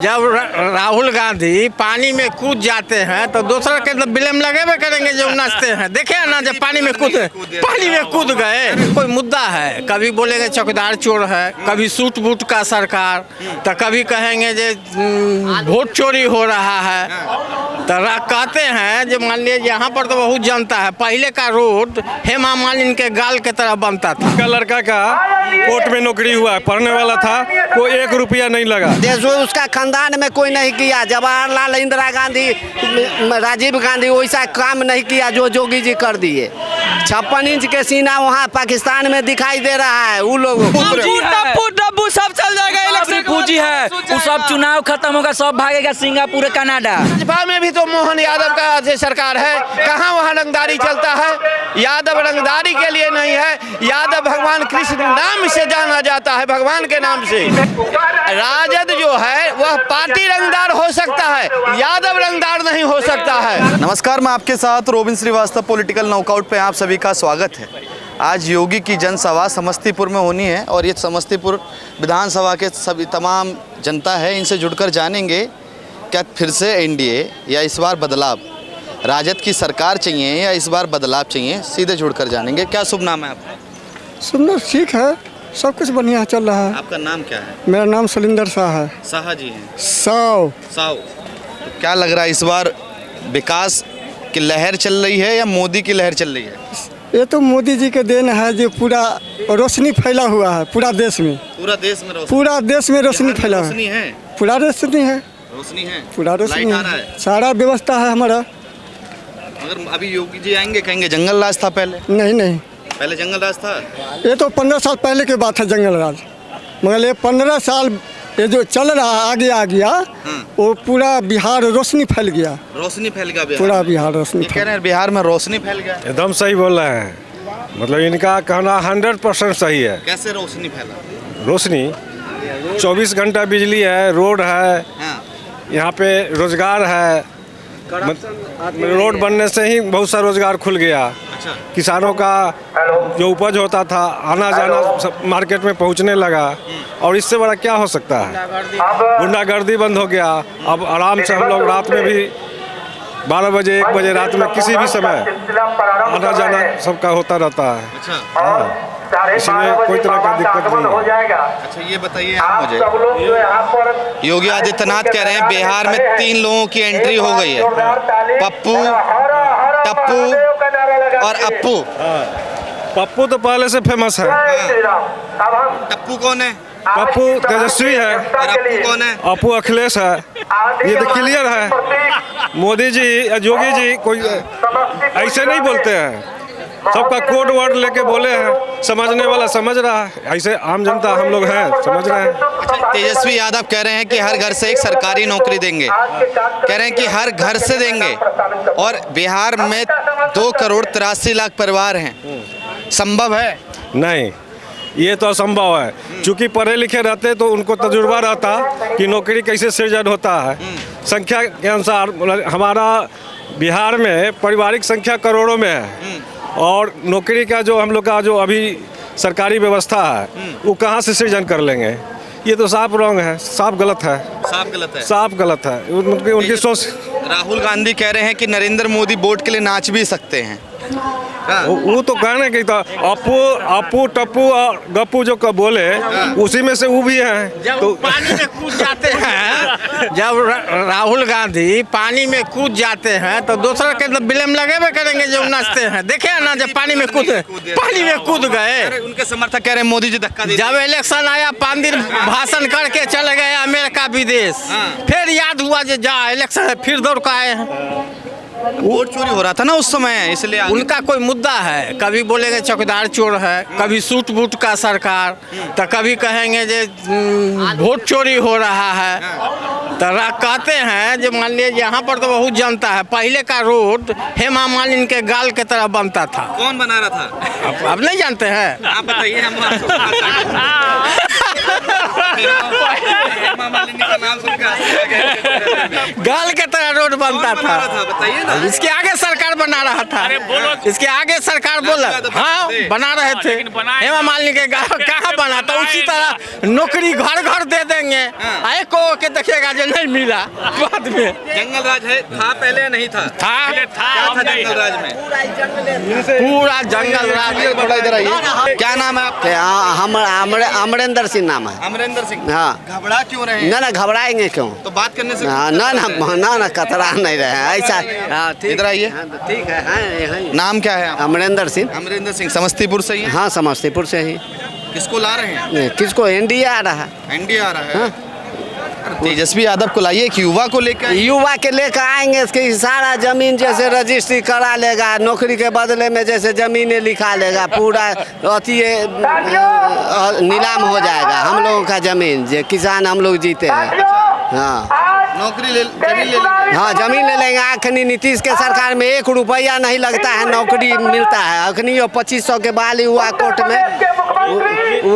जब राहुल गांधी पानी में कूद जाते हैं तो दूसरा के ब्लेम लगेबे करेंगे जो नाचते हैं। देखे ना जब पानी में कूद गए कोई मुद्दा है, कभी बोलेंगे चौकीदार चोर है, कभी सूट बूट का सरकार, तो कभी कहेंगे जे वोट चोरी हो रहा है। तो कहते हैं जो मान लीजिए यहाँ पर तो बहुत जनता है, पहले का रोड हेमा मालिनी के गाल के तरह बनता था। का लड़का का कोर्ट में नौकरी हुआ, पढ़ने वाला था, कोई 1 रुपया नहीं लगा। उसका खानदान में कोई नहीं किया। जवाहरलाल, इंदिरा गांधी, राजीव गांधी वैसा काम नहीं किया जो योगी जी कर दिए। 56 इंच के सीना वहाँ पाकिस्तान में दिखाई दे रहा है। वो लोग डब्बू सब चल जाएगा, इलेक्शन पूंजी है, वो सब चुनाव खत्म होगा, सब भागेगा सिंगापुर, कनाडा। भाजपा में भी तो मोहन यादव का सरकार है, कहाँ वहाँ रंगदारी चलता है। यादव रंगदारी के लिए नहीं है, यादव भगवान कृष्ण नाम से जाना जाता है, भगवान के नाम से। राजद जो है वह पार्टी रंगदार हो सकता है, यादव रंगदार नहीं हो सकता है। नमस्कार, मैं आपके साथ रोबिन श्रीवास्तव पॉलिटिकल नॉकआउट पे आप सभी का स्वागत है। आज योगी की जनसभा समस्तीपुर में होनी है और ये समस्तीपुर विधानसभा के सभी तमाम जनता है, इनसे जुड़कर जानेंगे क्या फिर से एनडीए या इस बार बदलाव, राजद की सरकार चाहिए या इस बार बदलाव चाहिए, सीधे जुड़कर जानेंगे। क्या शुभ नाम है आपका? शुभ नाम ठीक है, सब कुछ बढ़िया चल रहा है। आपका नाम क्या है? मेरा नाम सुलिंदर शाह है। शाह जी हैं। साव तो क्या लग रहा है इस बार विकास की लहर चल रही है या मोदी की लहर चल रही है? ये तो मोदी जी के देन है जो पूरा रोशनी फैला हुआ है पूरा देश में। पूरा देश में रोशनी फैला है। पूरा रोशनी है, पूरा रोशनी है, सारा व्यवस्था है हमारा। अगर अभी योगी जी आएंगे कहेंगे जंगल राज था पहले? नहीं, पहले जंगल राज था। ये तो 15 साल पहले की बात है जंगल राज, मगर ये 15 साल ये जो चल रहा आगे आ गया, वो पूरा बिहार रोशनी फैल गया। पूरा बिहार रोशनी कह रहे हैं बिहार में रोशनी फैल गया। एकदम सही बोल रहे हैं, मतलब इनका कहना 100% सही है। कैसे रोशनी फैला? रोशनी 24 घंटा बिजली है, रोड है, यहाँ पे रोजगार है। रोड बनने से ही बहुत सा रोजगार खुल गया। अच्छा। किसानों का जो उपज होता था, आना जाना सब मार्केट में पहुँचने लगा, और इससे बड़ा क्या हो सकता है? गुंडागर्दी बंद हो गया। अब आराम से हम लोग रात में भी 12 बजे 1 बजे रात में किसी भी समय आना जाना सबका होता रहता है। अच्छा। इसलिए कोई तरह का दिक्कत नहीं है। अच्छा, ये बताइए आप मुझे, योगी आदित्यनाथ कह रहे हैं बिहार में 3 लोगों की एंट्री हो गई है, पप्पू, टप्पू और अप्पू। पप्पू तो पहले से फेमस है। टप्पू कौन है? पप्पू तेजस्वी है और अप्पू कौन है? अप्पू अखिलेश है। ये तो क्लियर है। मोदी जी, योगी जी कोई ऐसे नहीं बोलते हैं, सबका कोड वर्ड लेके बोले हैं, समझने वाला समझ रहा है, ऐसे आम जनता हम लोग हैं, समझ रहे हैं। अच्छा, तेजस्वी यादव कह रहे हैं कि हर घर से एक सरकारी नौकरी देंगे, कह रहे हैं कि हर घर से देंगे, और बिहार में 2 करोड़ 83 लाख परिवार हैं। संभव है? नहीं, ये तो असंभव है। चूंकि पढ़े लिखे रहते तो उनको तजुर्बा रहता कि नौकरी कैसे सृजन होता है। संख्या के अनुसार हमारा बिहार में पारिवारिक संख्या करोड़ों में है, और नौकरी का जो हम लोग का जो अभी सरकारी व्यवस्था है वो कहाँ से सृजन कर लेंगे? ये तो साफ रॉन्ग है, साफ गलत है। उनकी सोच। राहुल गांधी कह रहे हैं कि नरेंद्र मोदी वोट के लिए नाच भी सकते हैं। वो तो कहने की था, अप्पू टप्पू और गप्पू जो का बोले उसी में से वो भी है। जब तो पानी में कूद जाते हैं, जब राहुल गांधी पानी में कूद जाते हैं तो दूसरा के ब्लेम लगेबे करेंगे जो नाचते हैं। देखे ना जब पानी में कूद गए, उनके समर्थक कह रहे हैं मोदी जी धक्का दे। जब इलेक्शन आया 5 दिन भाषण करके चले गए अमेरिका विदेश, फिर याद हुआ जो जा इलेक्शन है, फिर दौड़ कर आए हैं। वोट चोरी हो रहा था ना उस समय, इसलिए उनका कोई मुद्दा है, कभी बोलेंगे चौकीदार चोर है, कभी सूट बूट का सरकार, तो कभी कहेंगे जे वोट चोरी हो रहा है। तो कहते हैं जो मान लीजिए यहाँ पर तो बहुत जनता है, पहले का रोड हेमा मालिनी के गाल के तरह बनता था। कौन बना रहा था? अब नहीं जानते हैं? आप बताइए। हम गाल के तरह रोड बनता कौन बना रहा था। बताइए ना। इसके आगे सरकार बना रहा था। इसके आगे सरकार बोला हाँ बना रहे थे। हेमा मालिनी के कहाँ बना था। उसी तरह नौकरी घर घर दे देंगे। एक को के देखिएगा जो नहीं मिला बाद में। जंगल राज है था पहले या नहीं था? था क्या था जंगल राज में? पूरा जंगल राज। थोड़ा इधर आइए। क्या नाम है आपका? अमरेंद्र सिंह नाम है। अमरेंद्र सिंह। हाँ। घबरा क्यों रहे हैं? ना घबराएंगे क्यों? तो बात करने से हाँ, ना कतरा नहीं रहे हैं ऐसा। हाँ, ठीक। इधर आइए। हाँ, तो ठीक है। हाँ, यहीं। नाम क्या है? अमरेंद्र सिंह। अमरेंद्र सिंह समस्तीपुर से ही हैं? हाँ, समस्तीपुर से ही। किसको ला रहे हैं? किसको? एनडीए आ रहा है। एनडीए आ रहा है। हाँ। तेजस्वी यादव को लाइए एक युवा को लेकर। युवा के लेकर आएंगे। इसकी सारा जमीन जैसे रजिस्ट्री करा लेगा। नौकरी के बदले में जैसे जमीनें लिखा लेगा। पूरा अति नीलाम हो जाएगा हम लोगों का जमीन। जो किसान हम लोग जीते हैं। हाँ नौकरी जमीन ले लेंगे। हाँ जमीन ले लेंगे। अखनी नीतीश के सरकार में 1 रुपया नहीं लगता है। नौकरी मिलता है। अखनी 2500 के बहाली हुआ कोर्ट में।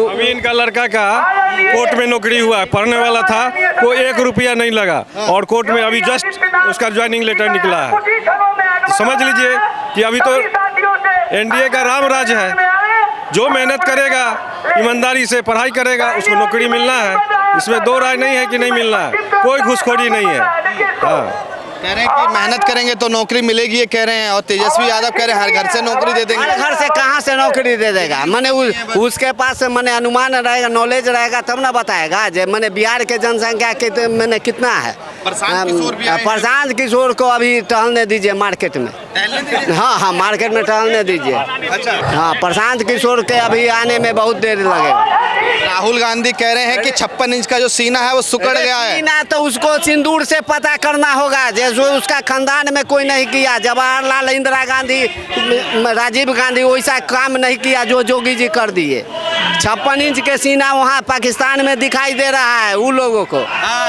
अभी इनका लड़का का कोर्ट में नौकरी हुआ है। पढ़ने वाला था को 1 रुपया नहीं लगा और कोर्ट में अभी जस्ट उसका ज्वाइनिंग लेटर निकला है। तो समझ लीजिए कि अभी तो एनडीए का राम राज है। जो मेहनत करेगा ईमानदारी से पढ़ाई करेगा उसको नौकरी मिलना है। इसमें दो राय नहीं है कि नहीं मिलना है। कोई घूसखोरी नहीं है। हाँ कह रहे हैं कि मेहनत करेंगे तो नौकरी मिलेगी ये कह रहे हैं। और तेजस्वी यादव कह रहे हैं हर घर से नौकरी दे देंगे। हर घर से कहाँ से नौकरी दे देगा? मैंने उसके पास मैंने अनुमान रहेगा, नॉलेज रहेगा तब ना बताएगा। जो मैंने बिहार के जनसंख्या के मैंने कितना है। प्रशांत किशोर को अभी टहलने दीजिए मार्केट में। हाँ हाँ मार्केट में टहलने दीजिए। अच्छा हाँ प्रशांत किशोर के अभी आने में बहुत देर लगेगा। राहुल गांधी कह रहे हैं कि 56 इंच का जो सीना है वो सुकड़ गया है। सीना तो उसको सिंदूर से पता करना होगा। जैसे उसका खानदान में कोई नहीं किया। जवाहरलाल, इंदिरा गांधी, राजीव गांधी वैसा काम नहीं किया जो जोगी जी कर दिए। 56 इंच के सीना वहाँ पाकिस्तान में दिखाई दे रहा है उन लोगों को।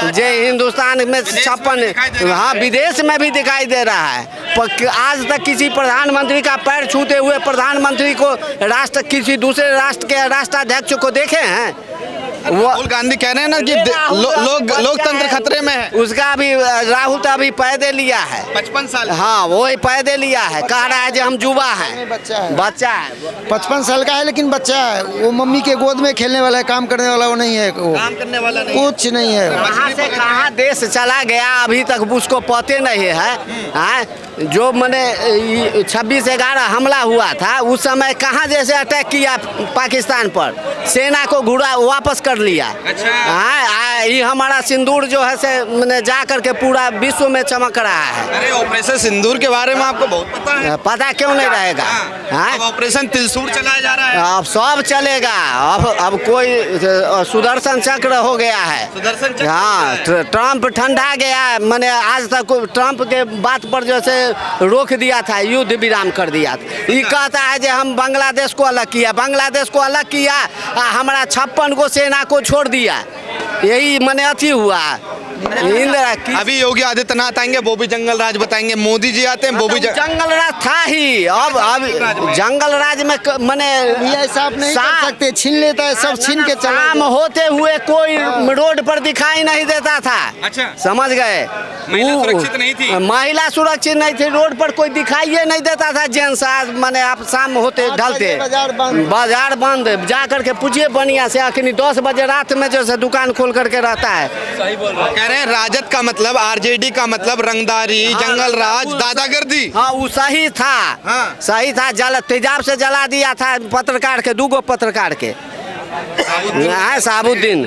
जो हिंदुस्तान में 56 हाँ विदेश में भी दिखाई दे रहा है। आज तक किसी प्रधानमंत्री का पैर छूते हुए प्रधानमंत्री को किसी दूसरे राष्ट्र के राष्ट्राध्यक्ष को देखे हैं? राहुल गांधी कह रहे हैं ना कि लोकतंत्र खतरे में है। उसका अभी राहुल तो अभी पैदे लिया है 55 साल। हाँ वही पैदे लिया है। कह रहा है जो हम युवा हैं। बच्चा है 55 साल का है लेकिन बच्चा है। वो मम्मी के गोद में खेलने वाला है। काम करने वाला वो नहीं है। वो काम करने वाला नहीं कुछ नहीं है। कहाँ से कहाँ देश चला गया अभी तक उसको पते नहीं है। जो मैंने 26/11 हमला हुआ था उस समय कहाँ जैसे अटैक किया पाकिस्तान पर, सेना को घुरा वापस कर लिया। हाँ ये हमारा सिंदूर जो है से मैंने जा करके पूरा विश्व में चमक रहा है। अरे ऑपरेशन सिंदूर के बारे में आपको बहुत पता है। पता क्यों नहीं रहेगा? अब ऑपरेशन त्रिशूल चलाया जा रहा है। अब सब चलेगा। अब कोई सुदर्शन चक्र हो गया है। सुदर्शन चक्र। हाँ ट्रम्प ठंडा गया। मैंने आज तक ट्रम्प के बात पर जैसे रोक दिया था, युद्ध विराम कर दिया था। ये कहता है कि हम बांग्लादेश को अलग किया। बांग्लादेश को अलग किया हमारा 56 को सेना को छोड़ दिया। यही मैंने अथी हुआ। अभी योगी आदित्यनाथ आएंगे वो भी जंगल राज बताएंगे। मोदी जी आते हैं वो भी जंगल राज था ही। अब जंगल राज में मैंने साफ नहीं कर सकते। छीन लेता है सब छीन के चला। काम होते हुए कोई रोड पर दिखाई नहीं देता था। अच्छा समझ गए? महिला सुरक्षित नहीं थी। महिला सुरक्षित नहीं थी। रोड पर कोई दिखाई नहीं देता था। जेंट्स आज मैंने आप शाम होते ढलते बाजार बंद। जा करके पूछिए बनिया से अखनी 10 बजे रात में जैसे दुकान खोल करके रहता है। सही बोल रहे हैं। राजद का मतलब, आरजेडी का मतलब रंगदारी, जंगल राज, दादागिरी। हाँ वो सही था। हाँ। सही था। तेजाब से जला दिया था पत्रकार के, 2 पत्रकार के। साबुद्दीन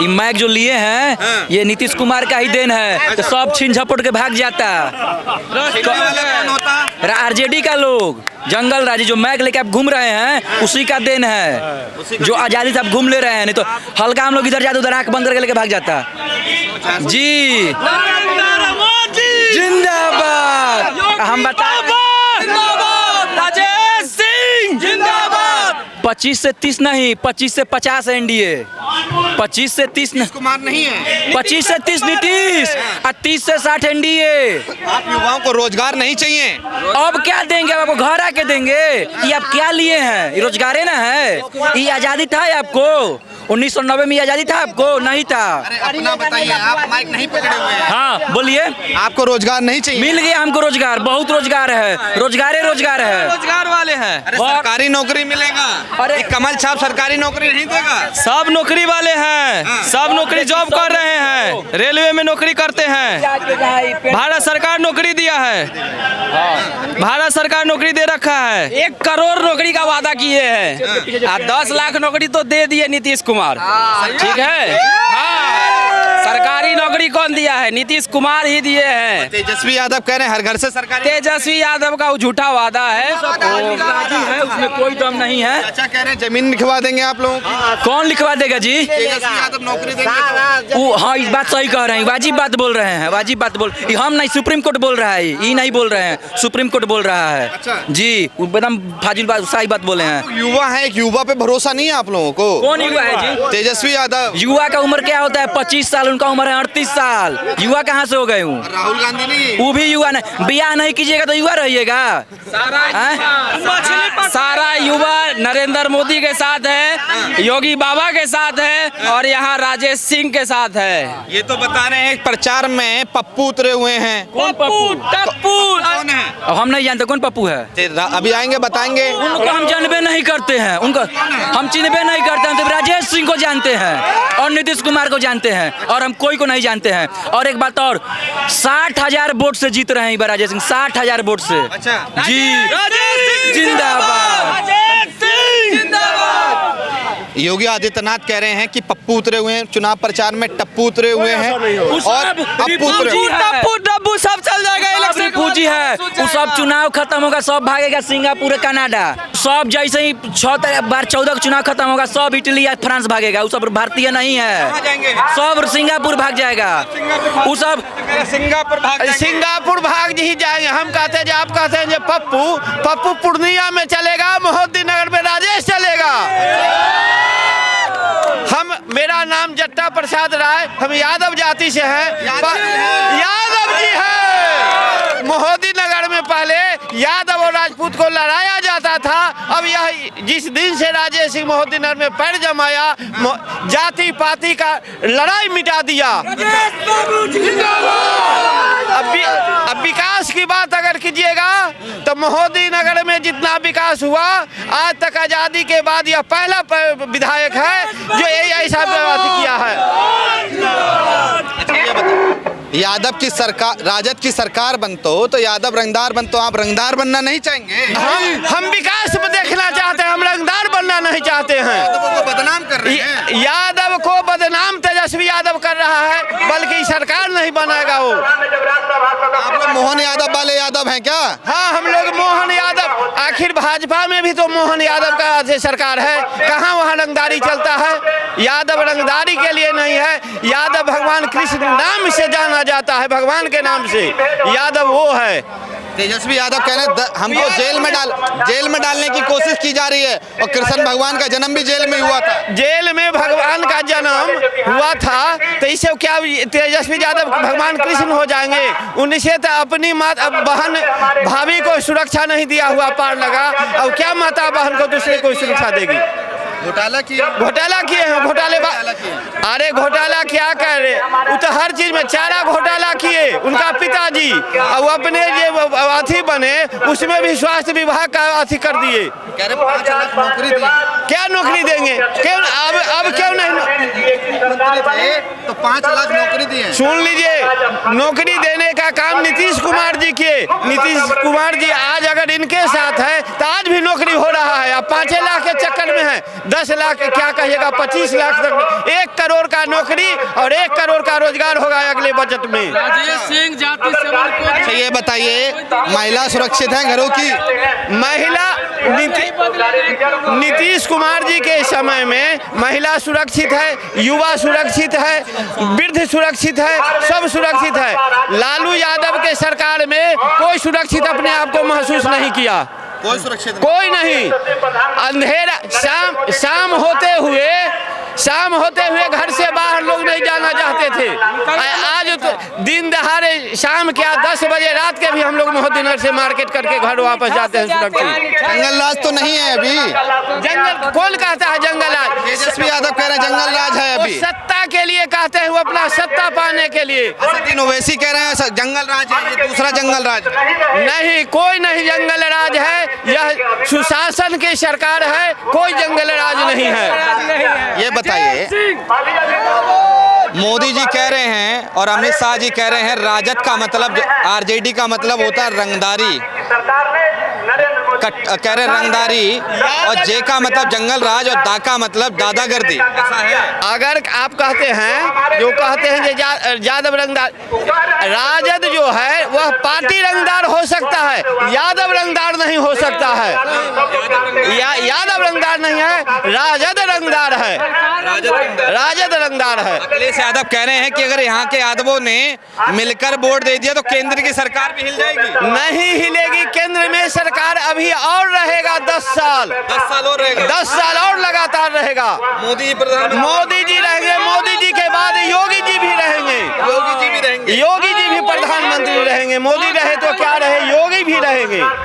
ये माइक जो लिए हैं ये नीतीश कुमार का ही देन है। तो सब छीन झपट के भाग जाता। आरजेडी का लोग जंगल राज जो मैग लेके आप घूम रहे हैं उसी का देन है। जो आजादी से आप घूम ले रहे हैं। नहीं तो हल्का हम लोग इधर जाते उधर आंख बंद करके लेके भाग जाता। जी जिंदाबाद। हम बता 25 से 30 नहीं, 25 से 50 एनडीए। 25 से 30 कुमार नहीं है। 25 से 30 नीतीश और 30 से 60 एनडीए। आप युवाओं को रोजगार नहीं चाहिए? अब क्या देंगे? आपको घर आके देंगे? ये आप क्या लिए हैं? ये रोजगार है ना है? ये आजादी था आपको? 1990 में आजादी था आपको? नहीं था। अरे अपना बताइए, आप माइक नहीं पकड़े हुए हैं। हाँ बोलिए। आपको रोजगार नहीं चाहिए? मिल गया हमको रोजगार, बहुत रोजगार है, रोजगार है। रोजगार वाले हैं। अरे सरकारी नौकरी मिलेगा? अरे ये कमल छाप सरकारी नौकरी नहीं देगा? सब नौकरी वाले हैं, सब नौकरी जॉब कर रहे हैं, रेलवे में नौकरी करते हैं। भारत सरकार नौकरी दिया है, भारत सरकार नौकरी दे रखा है। 1 करोड़ नौकरी का वादा किए हैं और 10 लाख नौकरी तो दे दिए नीतीश कुमार। ठीक है, हाँ, सरकारी नौकरी कौन दिया है? नीतीश कुमार ही दिए हैं। तेजस्वी यादव कह रहे हैं हर घर से सरकारी। तेजस्वी यादव का वो झूठा वादा है, उसमें कोई दम नहीं है। अच्छा कह रहे हैं जमीन लिखवा देंगे आप लोगों की। कौन लिखवा देगा जी? तेजस्वी यादव नौकरी देंगे तो। हाँ, इस बात सही कह रहे हैं, वाजिब बात बोल रहे हैं, वाजिब बात बोल। ये हम नहीं, सुप्रीम कोर्ट बोल रहा है, ये नहीं बोल रहे हैं, सुप्रीम कोर्ट बोल रहा है। अच्छा। जी, एकदम फाजिल बात, सही बात बोले हैं। युवा है, एक युवा पे भरोसा नहीं है आप लोगों को? कौन युवा है जी? तेजस्वी यादव। युवा का उम्र क्या होता है? 25 साल, उनका उम्र है 38 साल। युवा कहाँ से हो गए हूँ? राहुल गांधी नहीं? वो भी युवा नहीं, बियाह नहीं कीजिएगा तो युवा रहिएगा। सारा युवा नरेंद्र मोदी के साथ है, योगी बाबा के साथ है और यहाँ राजेश सिंह के साथ है। ये तो बता रहे हैं प्रचार में पप्पू उतरे हुए हैं। कौन पप्पू? कौन है? अब हम नहीं जानते कौन पप्पू है। अभी आएंगे बताएंगे। उनको हम जानबे नहीं करते हैं, उनको हम चिन्हबे नहीं करते हैं। तो राजेश सिंह को जानते हैं और नीतीश कुमार को जानते हैं और हम कोई को नहीं जानते हैं। और एक बात और, 60,000 वोट से जीत रहे हैं इस बार राजेश सिंह, 60,000 वोट से। अच्छा जी, जिंदाबाद। योगी आदित्यनाथ कह रहे हैं कि पप्पू उतरे हुए हैं चुनाव प्रचार में, टप्पू उतरे हुए हैं और अप्पू उतरे हुए हैं। टप्पू सब चल जाएगा इलेक्शन। पूंजी है, वो सब चुनाव खत्म होगा, सब भागेगा सिंगापुर, कनाडा। सब जैसे ही 6 बार 14 का चुनाव खत्म होगा, सब इटली या फ्रांस भागेगा। वो सब भारतीय नहीं है, सब सिंगापुर भाग जाएगा। वो सब सिंगापुर भाग ही जाएंगे। हम कहते हैं, आप कहते हैं पप्पू पूर्णिया में चलेगा, मोहद्दीनगर में राजेश चलेगा। मेरा नाम जट्टा प्रसाद राय, हम यादव जाति से हैं। यादव जी है। मोहद्दीनगर में पहले यादव और राजपूत को लड़ाया जाता था। अब यह जिस दिन से राजेश सिंह मोहद्दीनगर में पैर जमाया, जाति पाति का लड़ाई मिटा दिया। अब विकास की बात अगर कीजिएगा तो मोहद्दीनगर में जितना विकास हुआ आज तक आजादी के बाद यह पहला विधायक है जो ऐसा बात किया है। यादव की सरकार, राजद की सरकार बनतो तो यादव रंगदार बनतो, आप रंगदार बनना नहीं चाहेंगे? हम विकास देखना चाहते हैं, हम रंगदार बनना नहीं चाहते हैं। यादव को बदनाम कर रहे हैं। यादव को बदनाम तेजस्वी यादव कर रहा है, बल्कि सरकार नहीं बनाएगा वो। आप लोग मोहन यादव वाले यादव हैं क्या? हाँ, हम लोग मोहन यादव। आखिर भाजपा में भी तो मोहन यादव का सरकार है, कहाँ वहाँ रंगदारी चलता है? यादव रंगदारी के लिए नहीं है, यादव भगवान कृष्ण नाम से जाना जाता है, भगवान के नाम से यादव वो है। तेजस्वी यादव कह रहे हैं हमको जेल में डालने की कोशिश की जा रही है और कृष्ण भगवान का जन्म भी जेल में हुआ था। जेल में भगवान का जन्म हुआ था तो इससे क्या तेजस्वी यादव भगवान कृष्ण हो जाएंगे? उनसे तो अपनी बहन भाभी को सुरक्षा नहीं दिया हुआ पार लगा, अब क्या माता बहन को दूसरे को सुरक्षा देगी? घोटाला किए हैं, घोटाले। अरे घोटाला क्या कर रहे? वो तो हर चीज में चारा घोटाला किए उनका पिताजी, और अपने जो अथी बने उसमें भी स्वास्थ्य विभाग का अथी कर दिए। कह रहे 5 लाख नौकरी दी। क्या नौकरी देंगे? क्यों अब क्यों नहीं? तो 5 लाख नौकरी दी है। सुन लीजिए, नौकरी देने का काम नीतीश कुमार जी किए। नीतीश कुमार जी आज अगर इनके साथ है तो आज भी नौकरी हो रहा है। अब 5 लाख के चक्कर में है, 10 लाख क्या कहिएगा, 25 लाख तक 1 करोड़ का नौकरी और 1 करोड़ का रोजगार होगा अगले बजट में। राजेश सिंह जाति अच्छा ये बताइए, महिला सुरक्षित है घरों की? महिला नीतीश कुमार जी के समय में महिला सुरक्षित है, युवा सुरक्षित है, वृद्ध सुरक्षित है, सब सुरक्षित है। लालू यादव के सरकार में कोई सुरक्षित अपने आप को महसूस नहीं किया, कोई सुरक्षित कोई नहीं। अंधेरा शाम होते हुए घर से बाहर लोग नहीं जाना चाहते थे। आज तो दिन दहाड़े शाम क्या 10 बजे रात के भी हम लोग मोहद्दीनगर से मार्केट करके घर वापस जाते हैं सुरक्षित। जंगल राज तो नहीं है अभी। जंगल कौन कहता है जंगल राज? तेजस्वी यादव कह रहे हैं जंगल राज है वो अभी। सत्ता के लिए कहते हैं, वो अपना सत्ता पाने के लिए। असदुद्दीन ओवैसी कह रहे हैं जंगल राज है, ये दूसरा जंगल राज है। नहीं, कोई नहीं जंगल राज है, यह सुशासन की सरकार है, कोई जंगल राज नहीं है। ये बताइए, मोदी जी कह रहे हैं और अमित शाह जी कह रहे हैं राजद का मतलब, आरजेडी का मतलब होता है रंगदारी, कह रहे रंगदारी, और जे का मतलब जंगल राज और दा का मतलब दादागिरी। ऐसा है? अगर आप कहते हैं, जो कहते हैं कि यादव रंगदार, राजद जो है वह पार्टी रंगदार हो सकता है, यादव रंगदार नहीं हो सकता है। यादव रंगदार नहीं है, राजद रंगदार है। राजद रंगदार है। अखिलेश यादव कह रहे हैं कि अगर यहाँ के यादवों ने मिलकर वोट दे दिया तो केंद्र की सरकार भी हिल जाएगी। नहीं हिलेगी, केंद्र में सरकार अभी और रहेगा 10 साल। 10 साल और रहेगा। 10 साल और लगातार रहेगा। मोदी जी प्रधानमंत्री, मोदी जी रहेंगे, मोदी जी के बाद योगी जी भी रहेंगे। योगी जी भी रहेंगे। योगी जी भी प्रधानमंत्री रहेंगे। मोदी रहे तो क्या रहे, योगी भी रहेंगे।